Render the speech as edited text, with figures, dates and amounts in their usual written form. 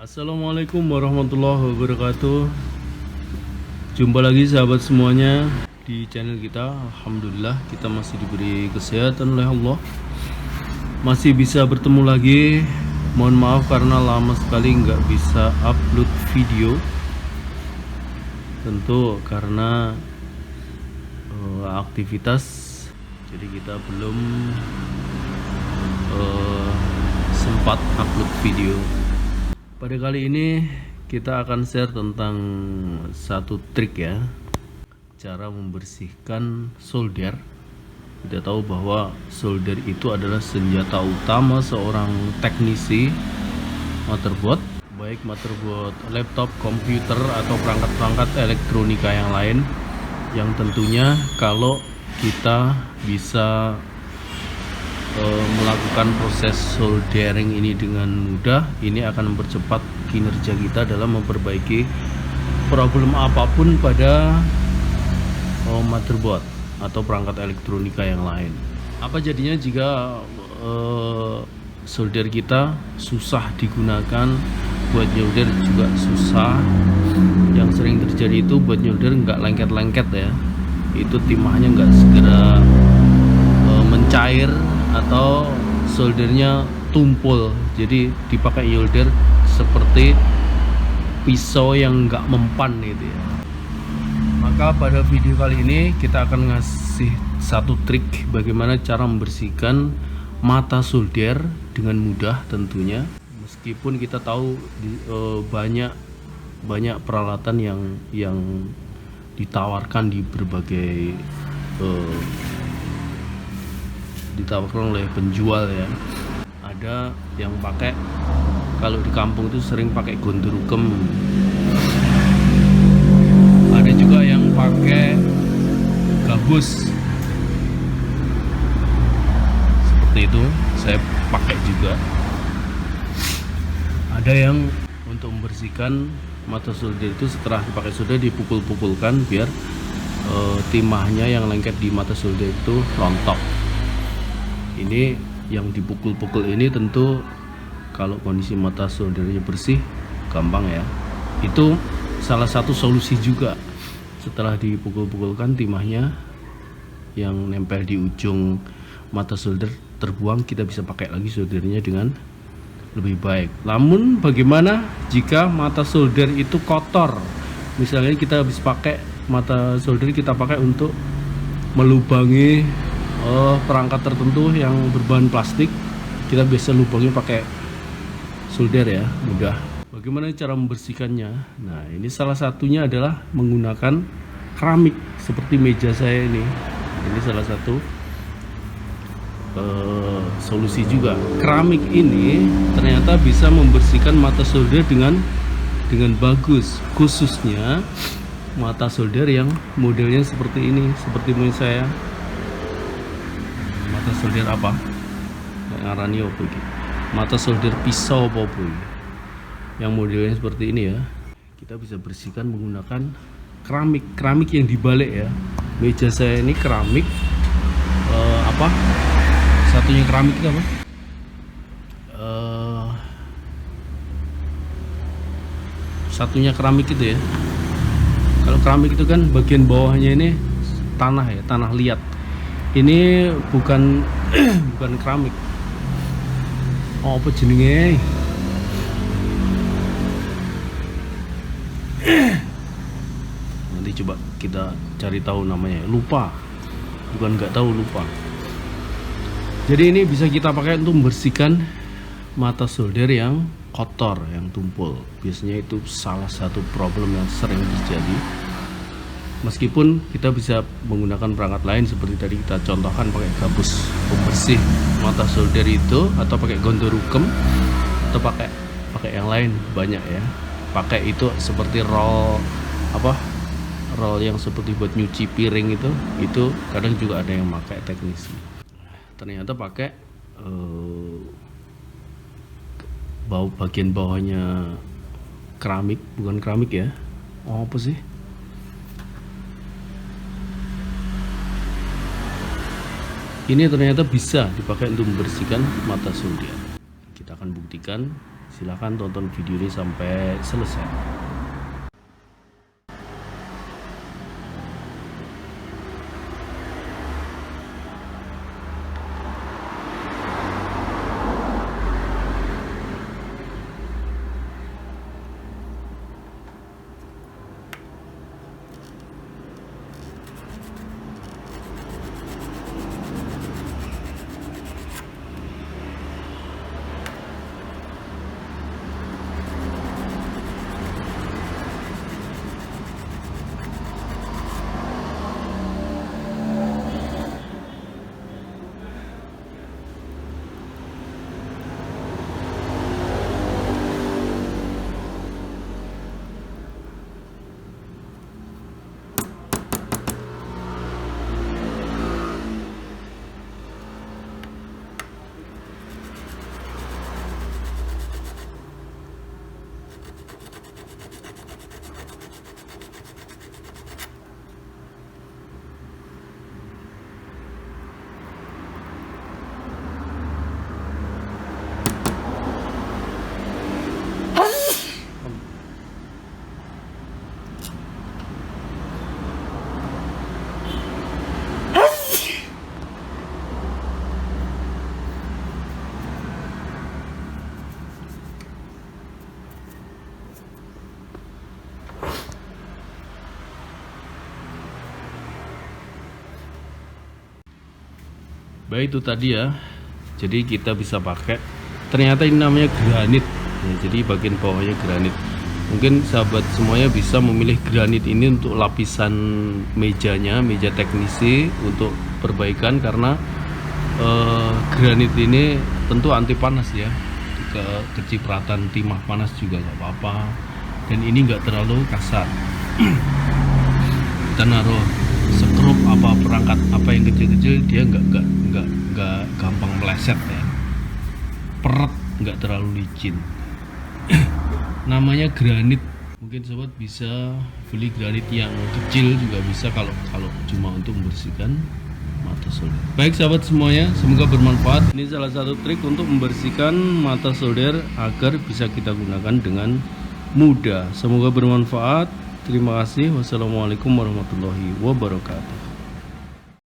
Assalamualaikum warahmatullahi wabarakatuh. Jumpa lagi sahabat semuanya di channel kita. Alhamdulillah kita masih diberi kesehatan oleh Allah, masih bisa bertemu lagi. Mohon maaf karena lama sekali nggak bisa upload video, tentu karena aktivitas, jadi kita belum sempat upload video. Pada kali ini kita akan share tentang satu trik ya, cara membersihkan solder. Kita tahu bahwa solder itu adalah senjata utama seorang teknisi motherboard, baik motherboard laptop, komputer atau perangkat-perangkat elektronika yang lain, yang tentunya kalau kita bisa melakukan proses soldering ini dengan mudah, ini akan mempercepat kinerja kita dalam memperbaiki problem apapun pada motherboard atau perangkat elektronika yang lain. Apa jadinya jika solder kita susah digunakan, buat nyolder juga susah. Yang sering terjadi itu buat nyolder nggak lengket-lengket ya, itu timahnya nggak segera mencair atau soldernya tumpul, jadi dipakai nyolder seperti pisau yang nggak mempan gitu ya. Maka pada video kali ini kita akan ngasih satu trik bagaimana cara membersihkan mata solder dengan mudah tentunya. Meskipun kita tahu banyak peralatan yang ditawarkan di berbagai ditawarkan oleh penjual ya. Ada yang pakai, kalau di kampung itu sering pakai gondorukem. Ada juga yang pakai gabus. Seperti itu, saya pakai juga. Ada yang untuk membersihkan mata solder itu setelah dipakai solder dipukul-pukulkan biar timahnya yang lengket di mata solder itu rontok. Ini yang dipukul-pukul ini tentu kalau kondisi mata soldernya bersih gampang ya. Itu salah satu solusi juga. Setelah dipukul-pukulkan timahnya yang nempel di ujung mata solder terbuang, kita bisa pakai lagi soldernya dengan lebih baik. Namun bagaimana jika mata solder itu kotor? Misalnya kita habis pakai mata solder, kita pakai untuk melubangi perangkat tertentu yang berbahan plastik, kita biasa lubangnya pakai solder ya, mudah. Bagaimana cara membersihkannya? Nah, ini salah satunya adalah menggunakan keramik seperti meja saya ini. Ini salah satu solusi juga. Keramik ini ternyata bisa membersihkan mata solder dengan bagus, khususnya mata solder yang modelnya seperti ini, seperti punya saya. Mata solder apa? Ngarani apa iki? Mata solder pisau apa ini? Yang modelnya seperti ini ya. Kita bisa bersihkan menggunakan keramik yang dibalik ya. Meja saya ini keramik apa? Satunya keramik itu apa? Satunya keramik itu ya. Kalau keramik itu kan bagian bawahnya ini tanah ya, tanah liat. Ini bukan keramik. Oh, apa jenenge? Nanti coba kita cari tahu namanya. Lupa. Bukan nggak tahu, lupa. Jadi ini bisa kita pakai untuk membersihkan mata solder yang kotor, yang tumpul. Biasanya itu salah satu problem yang sering terjadi. Meskipun kita bisa menggunakan perangkat lain seperti tadi kita contohkan pakai gabus pembersih mata solder itu, atau pakai gondorukem, atau pakai yang lain banyak ya. Pakai itu seperti roll yang seperti buat nyuci piring itu kadang juga ada yang pakai teknisi. Ternyata pakai bagian bawahnya keramik, bukan keramik ya. Oh, apa sih? Ini ternyata bisa dipakai untuk membersihkan mata solder. Kita akan buktikan Silahkan tonton video ini sampai selesai. Baik, itu tadi ya. Jadi kita bisa pakai, ternyata ini namanya granit ya, jadi bagian bawahnya granit. Mungkin sahabat semuanya bisa memilih granit ini untuk lapisan mejanya, meja teknisi untuk perbaikan, karena granit ini tentu anti panas ya, kecipratan timah panas juga nggak apa-apa, dan ini nggak terlalu kasar. Kita naruh skrup apa perangkat apa yang kecil-kecil, dia nggak gampang meleset ya, peret, nggak terlalu licin. Namanya granit. Mungkin sobat bisa beli granit yang kecil juga bisa kalau cuma untuk membersihkan mata solder. Baik sahabat semuanya, semoga bermanfaat. Ini salah satu trik untuk membersihkan mata solder agar bisa kita gunakan dengan mudah. Semoga bermanfaat. Terima kasih. Wassalamualaikum warahmatullahi wabarakatuh.